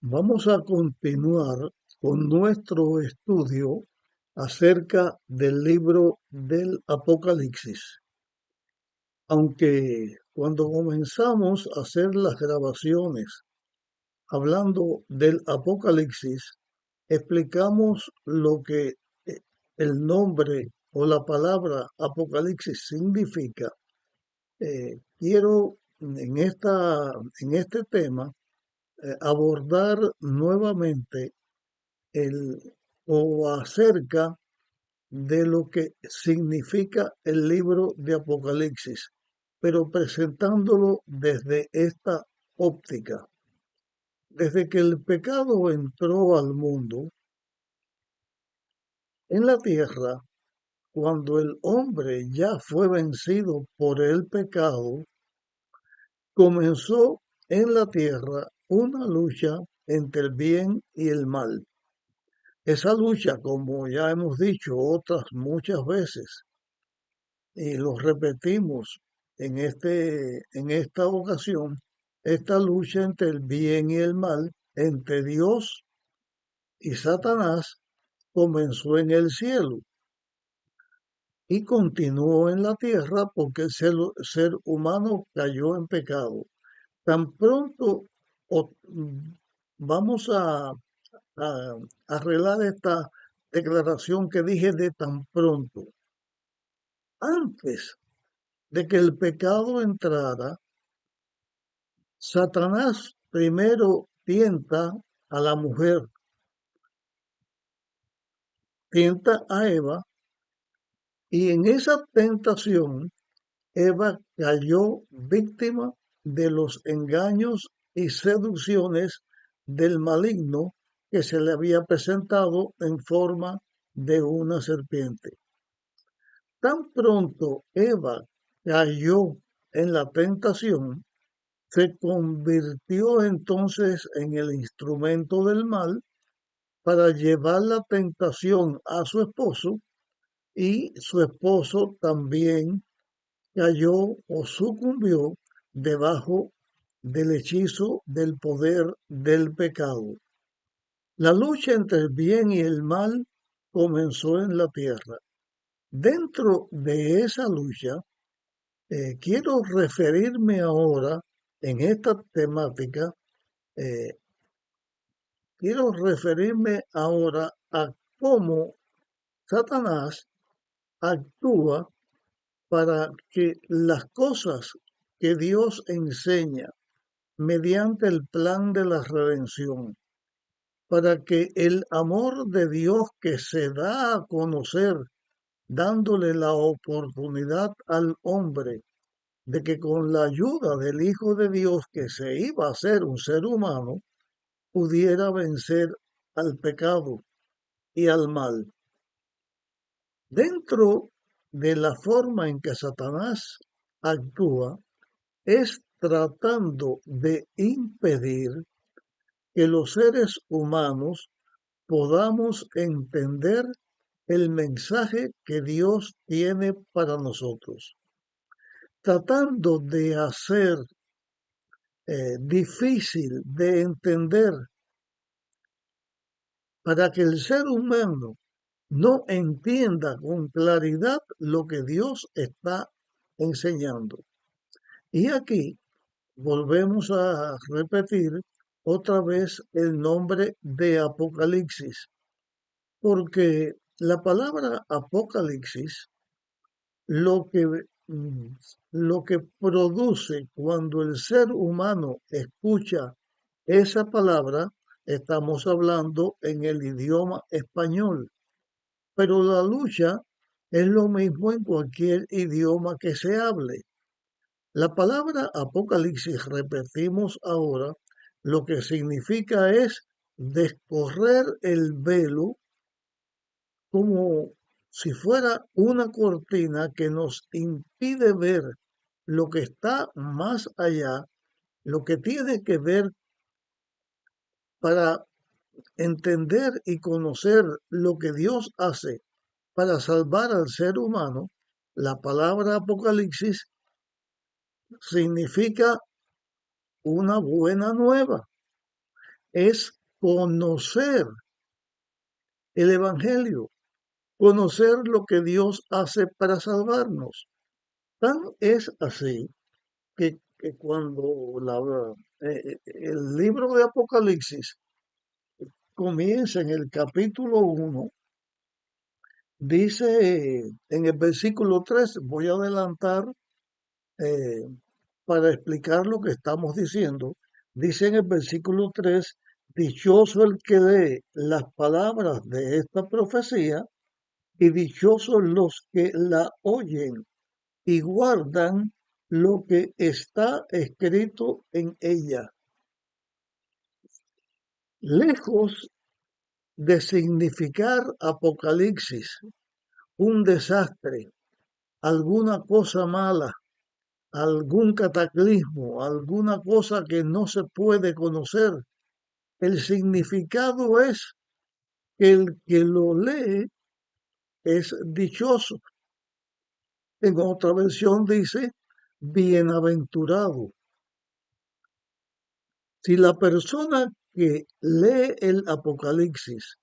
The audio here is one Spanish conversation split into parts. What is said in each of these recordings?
Vamos a continuar con nuestro estudio acerca del libro del Apocalipsis. Aunque cuando comenzamos a hacer las grabaciones hablando del Apocalipsis, explicamos lo que el nombre o la palabra Apocalipsis significa. Quiero en este tema abordar nuevamente el, o acerca de lo que significa el libro de Apocalipsis, pero presentándolo desde esta óptica. Desde que el pecado entró al mundo, en la tierra, cuando el hombre ya fue vencido por el pecado, comenzó en la tierra una lucha entre el bien y el mal. Esa lucha, como ya hemos dicho otras muchas veces, y lo repetimos en esta ocasión, esta lucha entre el bien y el mal, entre Dios y Satanás, comenzó en el cielo y continuó en la tierra porque el ser humano cayó en pecado. Tan pronto vamos a arreglar esta declaración que dije de tan pronto. Antes de que el pecado entrara, Satanás primero tienta a la mujer, tienta a Eva, y en esa tentación Eva cayó víctima de los engaños y seducciones del maligno que se le había presentado en forma de una serpiente. Tan pronto Eva cayó en la tentación, se convirtió entonces en el instrumento del mal para llevar la tentación a su esposo, y su esposo también cayó o sucumbió debajo del hechizo del poder del pecado. La lucha entre el bien y el mal comenzó en la tierra. Dentro de esa lucha, quiero referirme ahora en esta temática, eh, quiero referirme ahora a cómo Satanás actúa para que las cosas que Dios enseña mediante el plan de la redención, para que el amor de Dios que se da a conocer, dándole la oportunidad al hombre de que con la ayuda del Hijo de Dios que se iba a ser un ser humano, pudiera vencer al pecado y al mal. Dentro de la forma en que Satanás actúa es tratando de impedir que los seres humanos podamos entender el mensaje que Dios tiene para nosotros, tratando de hacer difícil de entender para que el ser humano no entienda con claridad lo que Dios está enseñando. Y aquí volvemos a repetir otra vez el nombre de Apocalipsis, porque la palabra Apocalipsis lo que, mm, lo que produce cuando el ser humano escucha esa palabra, estamos hablando en el idioma español, pero la lucha es lo mismo en cualquier idioma que se hable. La palabra Apocalipsis, repetimos ahora, lo que significa es descorrer el velo como si fuera una cortina que nos impide ver lo que está más allá, lo que tiene que ver para entender y conocer lo que Dios hace para salvar al ser humano. La palabra Apocalipsis significa una buena nueva. Es conocer el Evangelio, conocer lo que Dios hace para salvarnos. Tan es así que cuando el libro de Apocalipsis comienza en el capítulo 1, dice en el versículo 3, voy a adelantar eh, para explicar lo que estamos diciendo, dice en el versículo 3, dichoso el que lee las palabras de esta profecía y dichosos los que la oyen y guardan lo que está escrito en ella. Lejos de significar Apocalipsis un desastre, alguna cosa mala, algún cataclismo, alguna cosa que no se puede conocer. El significado es que el que lo lee es dichoso. En otra versión dice bienaventurado. Si la persona que lee el Apocalipsis,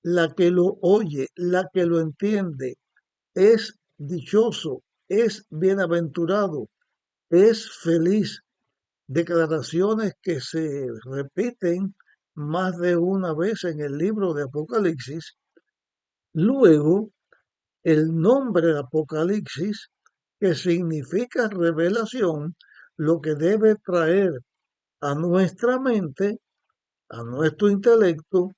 la que lo oye, la que lo entiende, es dichoso, es bienaventurado, es feliz, declaraciones que se repiten más de una vez en el libro de Apocalipsis. Luego, el nombre de Apocalipsis, que significa revelación, lo que debe traer a nuestra mente, a nuestro intelecto,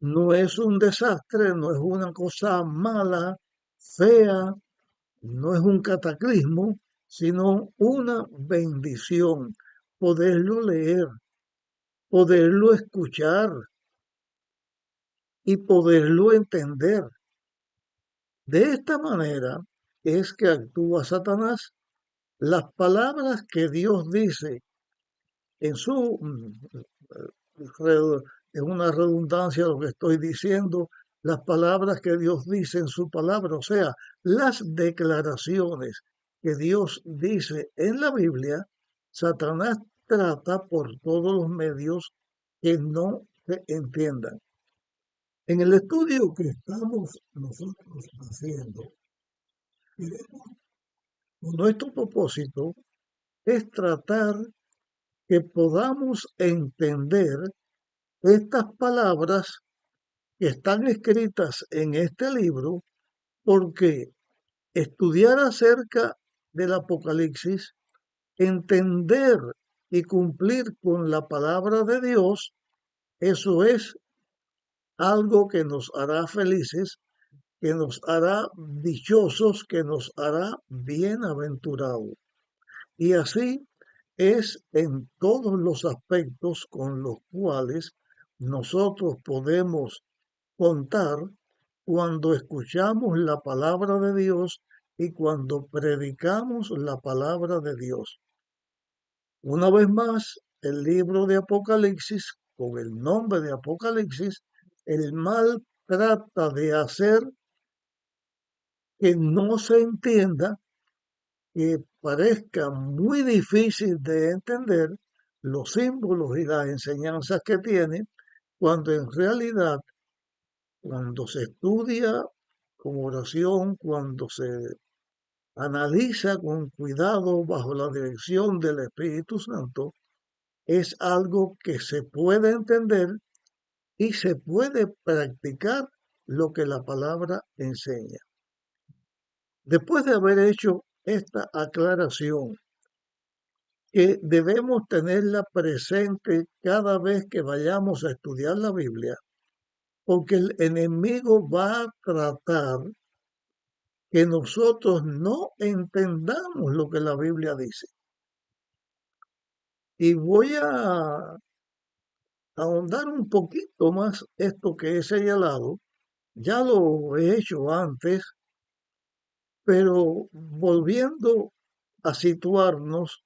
no es un desastre, no es una cosa mala, fea, no es un cataclismo, sino una bendición. Poderlo leer, poderlo escuchar y poderlo entender. De esta manera es que actúa Satanás. Las palabras que Dios dice en su, es una redundancia lo que estoy diciendo, las palabras que Dios dice en su palabra, o sea, las declaraciones que Dios dice en la Biblia, Satanás trata por todos los medios que no se entiendan. En el estudio que estamos nosotros haciendo, nuestro propósito es tratar que podamos entender estas palabras que están escritas en este libro, porque estudiar acerca del Apocalipsis, entender y cumplir con la palabra de Dios, eso es algo que nos hará felices, que nos hará dichosos, que nos hará bienaventurados. Y así es en todos los aspectos con los cuales nosotros podemos contar cuando escuchamos la palabra de Dios y cuando predicamos la palabra de Dios. Una vez más, el libro de Apocalipsis, con el nombre de Apocalipsis, el mal trata de hacer que no se entienda, que parezca muy difícil de entender los símbolos y las enseñanzas que tiene, cuando en realidad, cuando se estudia con oración, cuando se analiza con cuidado bajo la dirección del Espíritu Santo, es algo que se puede entender y se puede practicar lo que la palabra enseña. Después de haber hecho esta aclaración, que debemos tenerla presente cada vez que vayamos a estudiar la Biblia, porque el enemigo va a tratar que nosotros no entendamos lo que la Biblia dice. Y voy a ahondar un poquito más esto que he señalado. Ya lo he hecho antes, pero volviendo a situarnos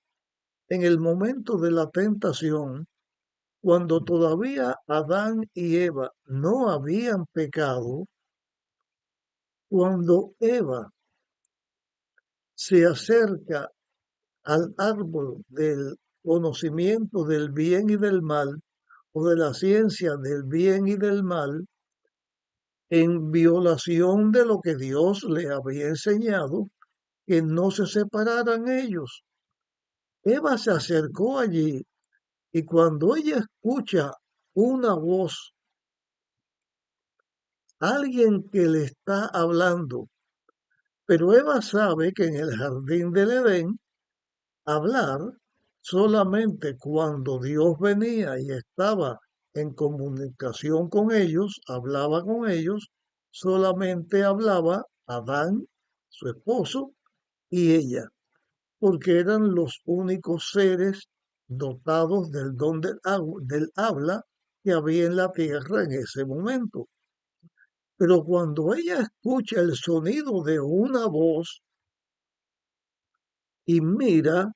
en el momento de la tentación, cuando todavía Adán y Eva no habían pecado, cuando Eva se acerca al árbol del conocimiento del bien y del mal, o de la ciencia del bien y del mal, en violación de lo que Dios le había enseñado, que no se separaran ellos. Eva se acercó allí y cuando ella escucha una voz, alguien que le está hablando, pero Eva sabe que en el jardín del Edén, hablar solamente cuando Dios venía y estaba en comunicación con ellos, hablaba con ellos, solamente hablaba Adán, su esposo, y ella, porque eran los únicos seres dotados del don del habla que había en la tierra en ese momento. Pero cuando ella escucha el sonido de una voz y mira,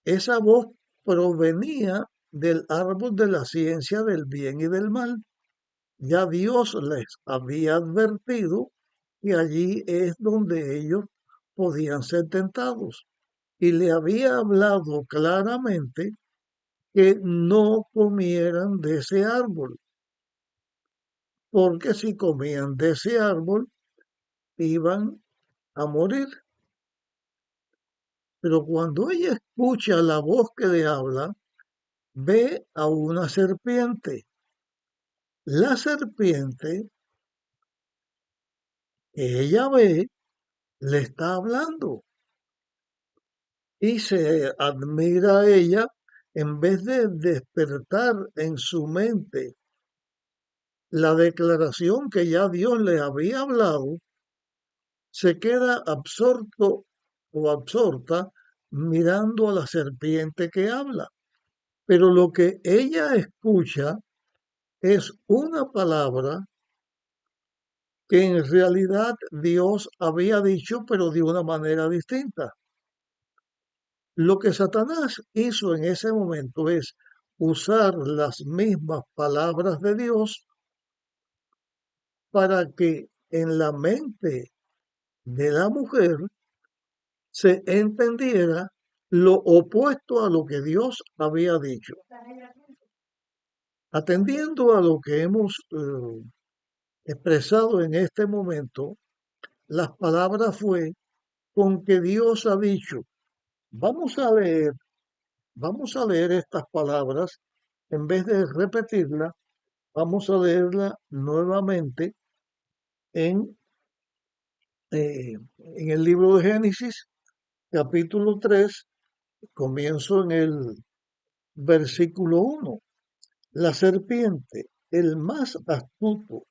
esa voz provenía del árbol de la ciencia del bien y del mal. Ya Dios les había advertido que allí es donde ellos podían ser tentados. Y le había hablado claramente que no comieran de ese árbol, porque si comían de ese árbol iban a morir. Pero cuando ella escucha la voz que le habla, ve a una serpiente. La serpiente que ella ve le está hablando y se admira a ella en vez de despertar en su mente la declaración que ya Dios le había hablado, se queda absorto o absorta mirando a la serpiente que habla. Pero lo que ella escucha es una palabra que en realidad Dios había dicho, pero de una manera distinta. Lo que Satanás hizo en ese momento es usar las mismas palabras de Dios para que en la mente de la mujer se entendiera lo opuesto a lo que Dios había dicho. Atendiendo a lo que hemos expresado en este momento, las palabras fue con que Dios ha dicho. Vamos a leer, vamos a leer estas palabras en vez de repetirlas. Vamos a leerla nuevamente en, en el libro de Génesis, capítulo 3, comienzo en el versículo 1. La serpiente, el más astuto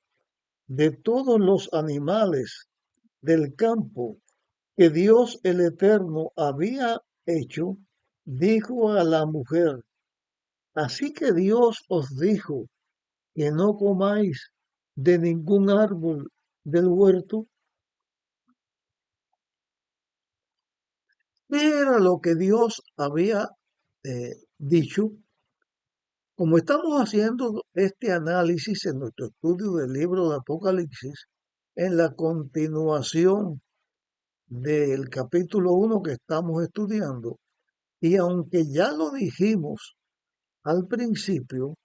de todos los animales del campo que Dios el Eterno había hecho, dijo a la mujer, así que Dios os dijo que no comáis de ningún árbol del huerto. ¿Qué era lo que Dios había dicho? Como estamos haciendo este análisis en nuestro estudio del libro de Apocalipsis, en la continuación del capítulo 1 que estamos estudiando, y aunque ya lo dijimos al principio,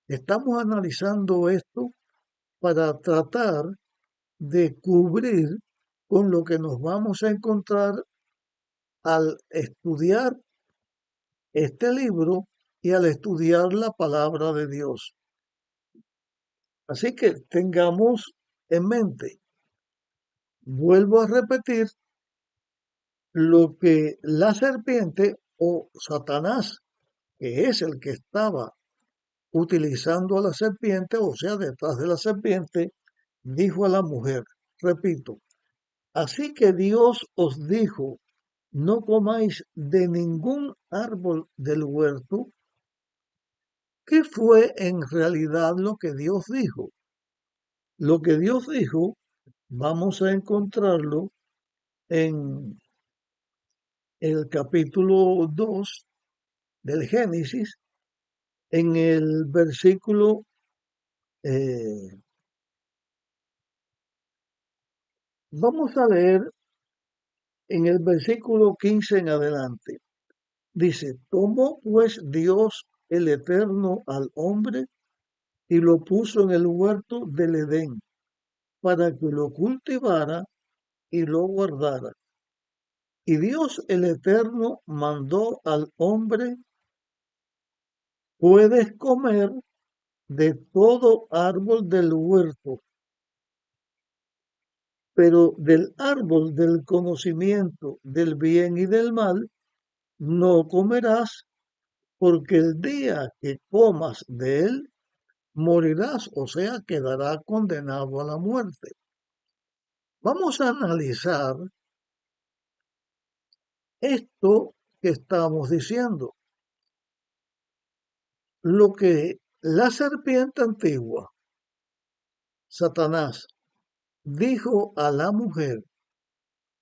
estamos analizando esto para tratar de cubrir con lo que nos vamos a encontrar al estudiar este libro y al estudiar la palabra de Dios. Así que tengamos en mente, vuelvo a repetir, lo que la serpiente o Satanás, que es el que estaba utilizando a la serpiente, o sea, detrás de la serpiente, dijo a la mujer, repito, así que Dios os dijo, no comáis de ningún árbol del huerto. ¿Qué fue en realidad lo que Dios dijo? Lo que Dios dijo, vamos a encontrarlo en el capítulo 2 del Génesis, en el versículo, eh, vamos a leer en el versículo 15 en adelante. Dice, ¿tomó pues Dios el Eterno al hombre y lo puso en el huerto del Edén para que lo cultivara y lo guardara. Y Dios el Eterno mandó al hombre: puedes comer de todo árbol del huerto, pero del árbol del conocimiento del bien y del mal no comerás, porque el día que comas de él, morirás, o sea, quedará condenado a la muerte. Vamos a analizar esto que estamos diciendo. Lo que la serpiente antigua, Satanás, dijo a la mujer: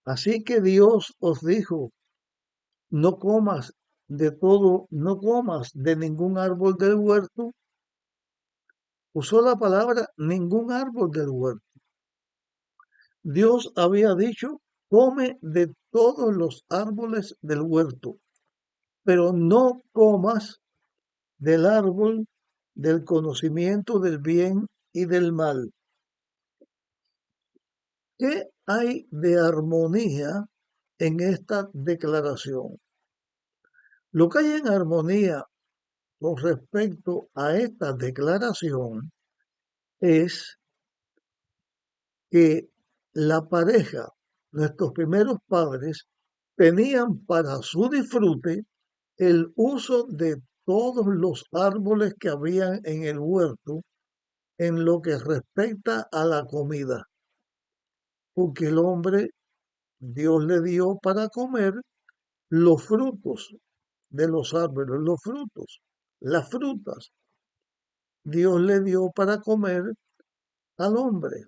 así que Dios os dijo, no comas de todo, no comas de ningún árbol del huerto. Usó la palabra ningún árbol del huerto. Dios había dicho: come de todos los árboles del huerto, pero no comas del árbol del conocimiento del bien y del mal. ¿Qué hay de armonía en esta declaración? Lo que hay en armonía con respecto a esta declaración es que la pareja, nuestros primeros padres, tenían para su disfrute el uso de todos los árboles que habían en el huerto en lo que respecta a la comida, porque el hombre, Dios le dio para comer los frutos de los árboles, los frutos, las frutas. Dios le dio para comer al hombre,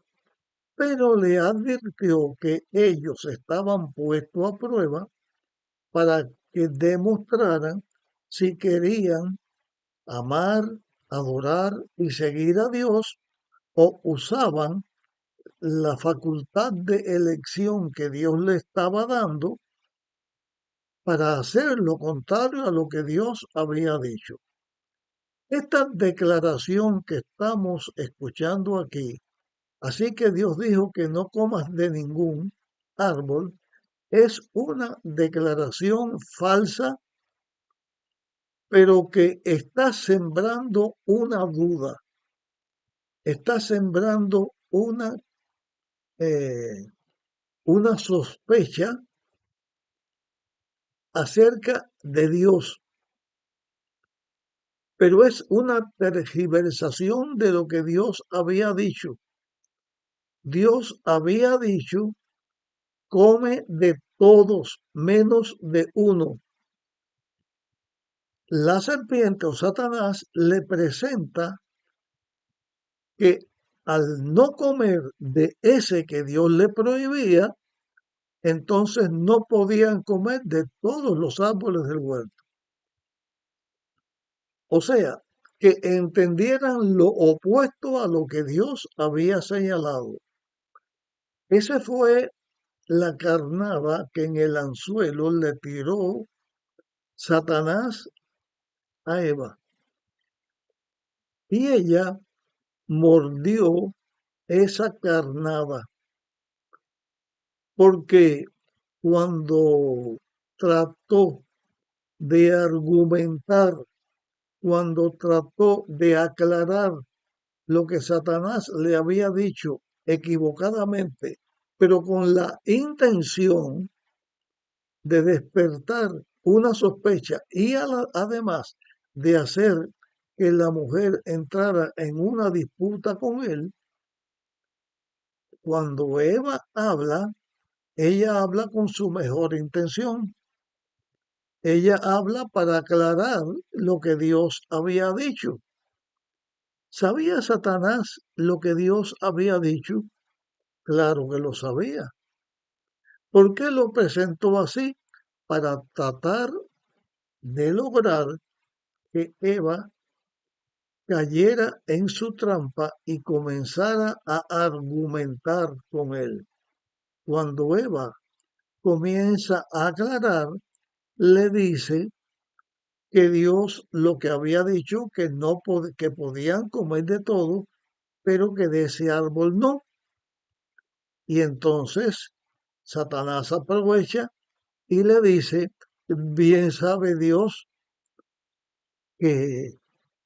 pero le advirtió que ellos estaban puestos a prueba para que demostraran si querían amar, adorar y seguir a Dios, o usaban la facultad de elección que Dios le estaba dando para hacer lo contrario a lo que Dios había dicho. Esta declaración que estamos escuchando aquí, así que Dios dijo que no comas de ningún árbol, es una declaración falsa, pero que está sembrando una duda, está sembrando eh, una sospecha acerca de Dios, pero es una tergiversación de lo que Dios había dicho. Dios había dicho: come de todos menos de uno. La serpiente o Satanás le presenta que al no comer de ese que Dios le prohibía, entonces no podían comer de todos los árboles del huerto. O sea, que entendieran lo opuesto a lo que Dios había señalado. Esa fue la carnada que en el anzuelo le tiró Satanás a Eva. Y ella mordió esa carnada, porque cuando trató de argumentar, cuando trató de aclarar lo que Satanás le había dicho equivocadamente, pero con la intención de despertar una sospecha y además de hacer que la mujer entrara en una disputa con él, cuando Eva habla, ella habla con su mejor intención. Ella habla para aclarar lo que Dios había dicho. ¿Sabía Satanás lo que Dios había dicho? Claro que lo sabía. ¿Por qué lo presentó así? Para tratar de lograr que Eva cayera en su trampa y comenzara a argumentar con él. Cuando Eva comienza a aclarar, le dice que Dios lo que había dicho que no que podían comer de todo, pero que de ese árbol no. Y entonces Satanás aprovecha y le dice, bien sabe Dios que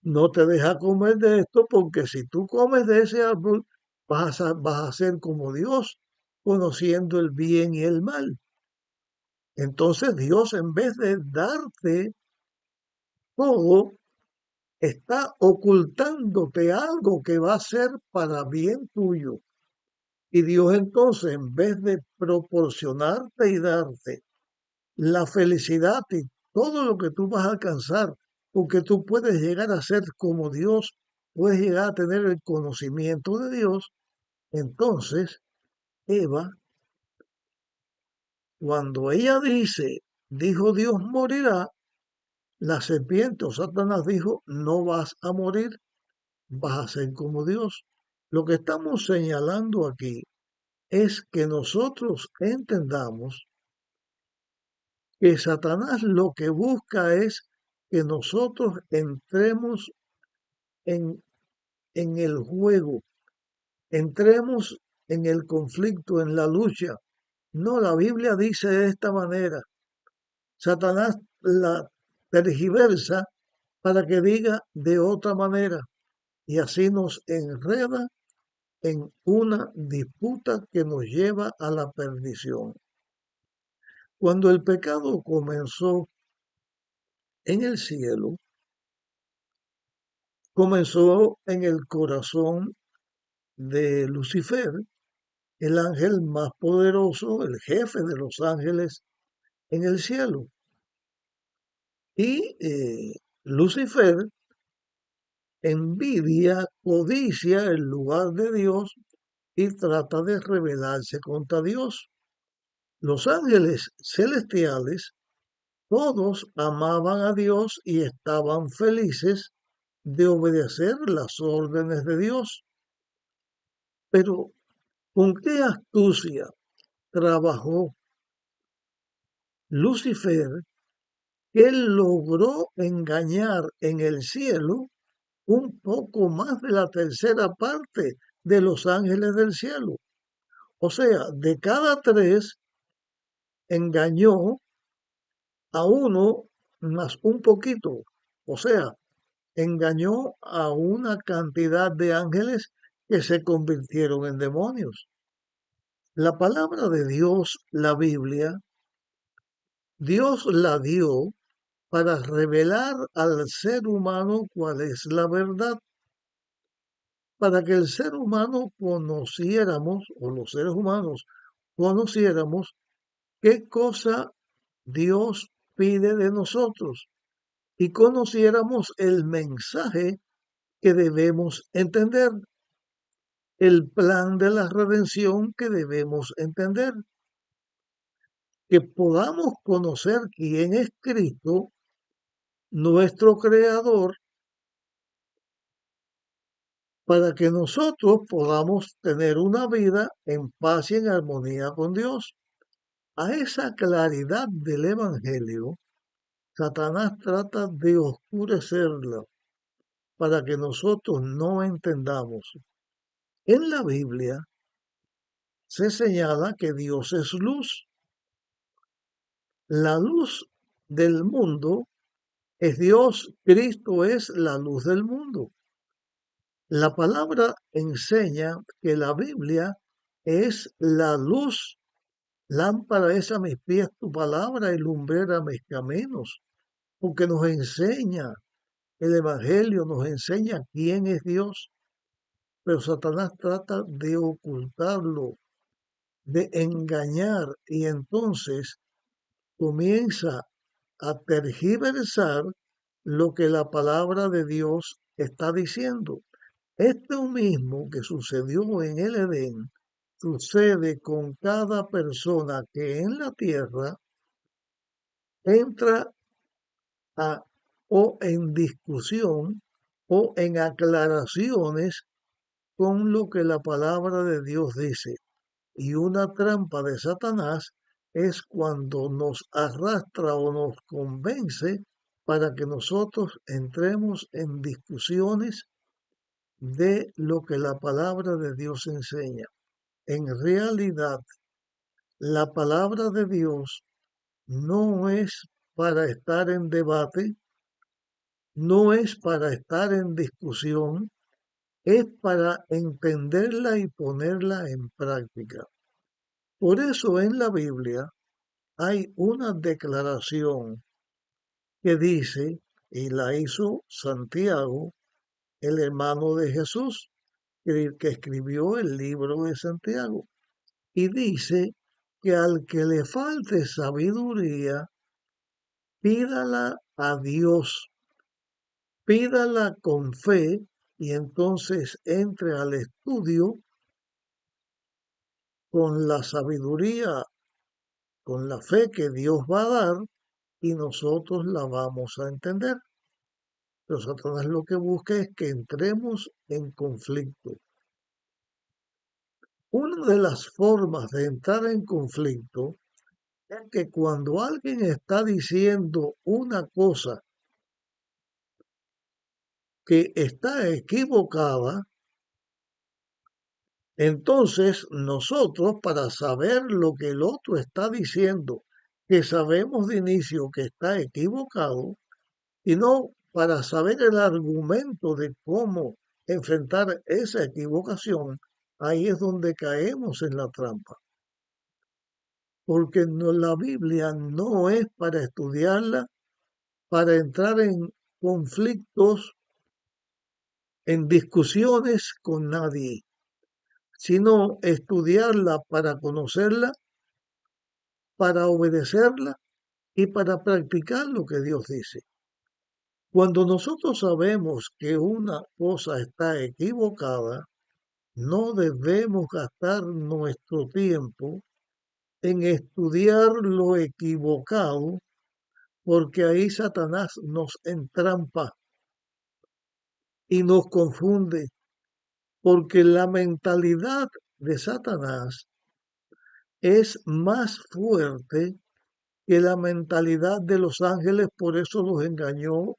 no te deja comer de esto, porque si tú comes de ese árbol, vas a ser como Dios, conociendo el bien y el mal. Entonces Dios, en vez de darte todo, está ocultándote algo que va a ser para bien tuyo. Y Dios entonces, en vez de proporcionarte y darte la felicidad y todo lo que tú vas a alcanzar, porque tú puedes llegar a ser como Dios, puedes llegar a tener el conocimiento de Dios, entonces Eva, cuando ella dijo Dios morirá, la serpiente o Satanás dijo, no vas a morir, vas a ser como Dios. Lo que estamos señalando aquí es que nosotros entendamos que Satanás lo que busca es que nosotros entremos en, en el juego, entremos en el conflicto, en la lucha. No, la Biblia dice de esta manera. Satanás la tergiversa para que diga de otra manera y así nos enreda en una disputa que nos lleva a la perdición. Cuando el pecado comenzó en el cielo, comenzó en el corazón de Lucifer, el ángel más poderoso, el jefe de los ángeles en el cielo. Y Lucifer envidia, codicia el lugar de Dios y trata de rebelarse contra Dios. Los ángeles celestiales, todos amaban a Dios y estaban felices de obedecer las órdenes de Dios. Pero, ¿con qué astucia trabajó Lucifer, que logró engañar en el cielo un poco más de la tercera parte de los ángeles del cielo? O sea, de cada tres engañó a uno más un poquito. O sea, engañó a una cantidad de ángeles que se convirtieron en demonios. La palabra de Dios, la Biblia, Dios la dio para revelar al ser humano cuál es la verdad, para que el ser humano conociéramos, o los seres humanos conociéramos, qué cosa Dios pide de nosotros y conociéramos el mensaje que debemos entender, el plan de la redención que debemos entender, que podamos conocer quién es Cristo, nuestro Creador, para que nosotros podamos tener una vida en paz y en armonía con Dios. A esa claridad del Evangelio, Satanás trata de oscurecerla para que nosotros no entendamos. En la Biblia se señala que Dios es luz. La luz del mundo es Dios, Cristo es la luz del mundo. La palabra enseña que la Biblia es la luz. Lámpara es a mis pies tu palabra y lumbrera mis caminos, porque nos enseña, el Evangelio nos enseña quién es Dios, pero Satanás trata de ocultarlo, de engañar, y entonces comienza a tergiversar lo que la palabra de Dios está diciendo. Esto mismo que sucedió en el Edén sucede con cada persona que en la tierra entra a, o en discusión o en aclaraciones con lo que la palabra de Dios dice. Y una trampa de Satanás es cuando nos arrastra o nos convence para que nosotros entremos en discusiones de lo que la palabra de Dios enseña. En realidad, la palabra de Dios no es para estar en debate, no es para estar en discusión, es para entenderla y ponerla en práctica. Por eso en la Biblia hay una declaración que dice, y la hizo Santiago, el hermano de Jesús, que escribió el libro de Santiago, y dice que al que le falte sabiduría, pídala a Dios, pídala con fe y entonces entre al estudio con la sabiduría, con la fe que Dios va a dar y nosotros la vamos a entender. Pero Satanás lo que busca es que entremos en conflicto. Una de las formas de entrar en conflicto es que cuando alguien está diciendo una cosa que está equivocada, entonces nosotros para saber lo que el otro está diciendo, que sabemos de inicio que está equivocado, y no para saber el argumento de cómo enfrentar esa equivocación, ahí es donde caemos en la trampa. Porque la Biblia no es para estudiarla, para entrar en conflictos, en discusiones con nadie, sino estudiarla para conocerla, para obedecerla y para practicar lo que Dios dice. Cuando nosotros sabemos que una cosa está equivocada, no debemos gastar nuestro tiempo en estudiar lo equivocado, porque ahí Satanás nos entrampa y nos confunde, porque la mentalidad de Satanás es más fuerte que la mentalidad de los ángeles, por eso los engañó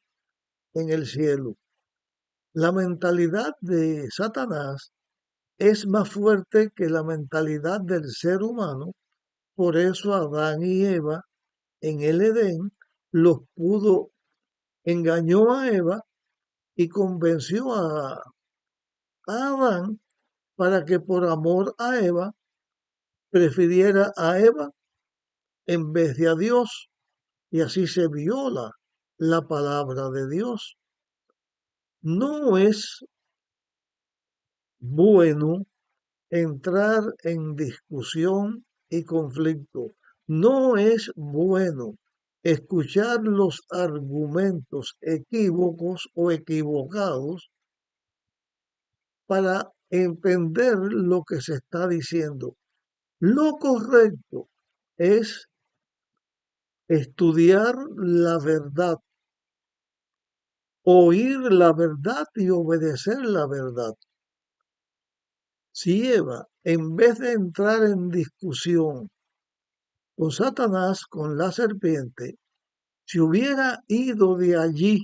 en el cielo. La mentalidad de Satanás es más fuerte que la mentalidad del ser humano, por eso Adán y Eva en el Edén los pudo, engañó a Eva y convenció a Adán para que por amor a Eva prefiriera a Eva en vez de a Dios, y así se viola la palabra de Dios. No es bueno entrar en discusión y conflicto. No es bueno escuchar los argumentos equívocos o equivocados para entender lo que se está diciendo. Lo correcto es estudiar la verdad, oír la verdad y obedecer la verdad. Si Eva, en vez de entrar en discusión con Satanás, con la serpiente, si hubiera ido de allí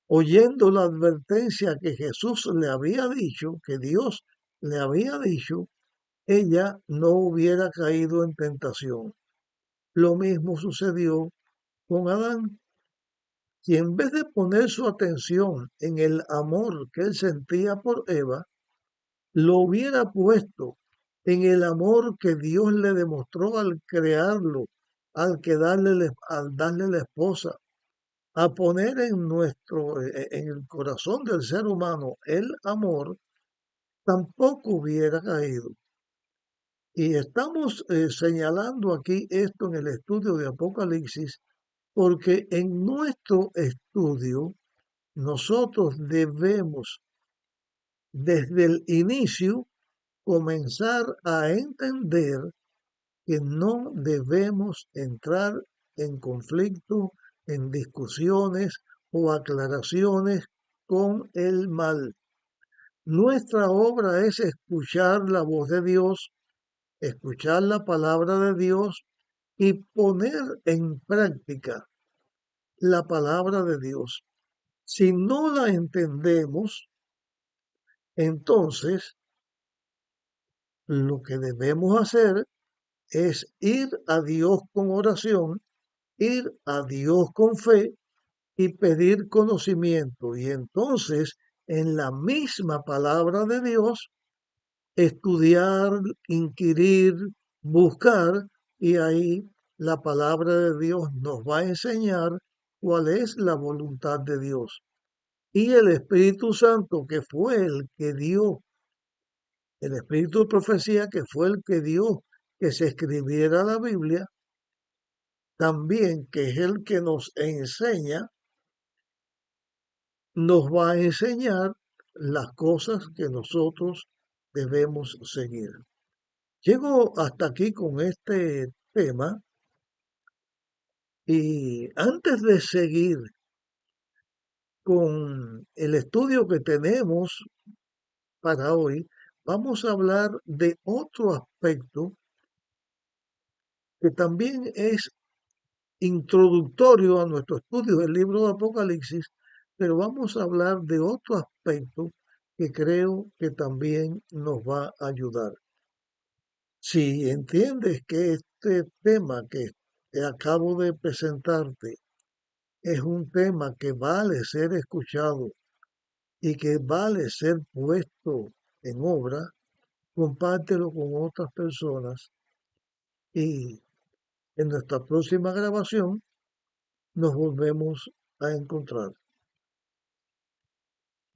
oyendo la advertencia que Jesús le había dicho, que Dios le había dicho, ella no hubiera caído en tentación. Lo mismo sucedió con Adán, y en vez de poner su atención en el amor que él sentía por Eva, lo hubiera puesto en el amor que Dios le demostró al crearlo, al darle la esposa, a poner en el corazón del ser humano el amor, tampoco hubiera caído. Y estamos señalando aquí esto en el estudio de Apocalipsis, porque en nuestro estudio nosotros debemos desde el inicio comenzar a entender que no debemos entrar en conflicto, en discusiones o aclaraciones con el mal. Nuestra obra es escuchar la voz de Dios, escuchar la palabra de Dios y poner en práctica la palabra de Dios. Si no la entendemos, entonces lo que debemos hacer es ir a Dios con oración, ir a Dios con fe y pedir conocimiento. Y entonces, en la misma palabra de Dios, estudiar, inquirir, buscar, y ahí la palabra de Dios nos va a enseñar cuál es la voluntad de Dios. Y el Espíritu Santo, que fue el que dio, el Espíritu de profecía, que fue el que dio que se escribiera la Biblia, también que es el que nos enseña, nos va a enseñar las cosas que nosotros debemos seguir. Llego hasta aquí con este tema y antes de seguir con el estudio que tenemos para hoy, vamos a hablar de otro aspecto que también es introductorio a nuestro estudio del libro de Apocalipsis, pero vamos a hablar de otro aspecto que creo que también nos va a ayudar. Si entiendes que este tema que acabo de presentarte es un tema que vale ser escuchado y que vale ser puesto en obra, compártelo con otras personas y en nuestra próxima grabación nos volvemos a encontrar.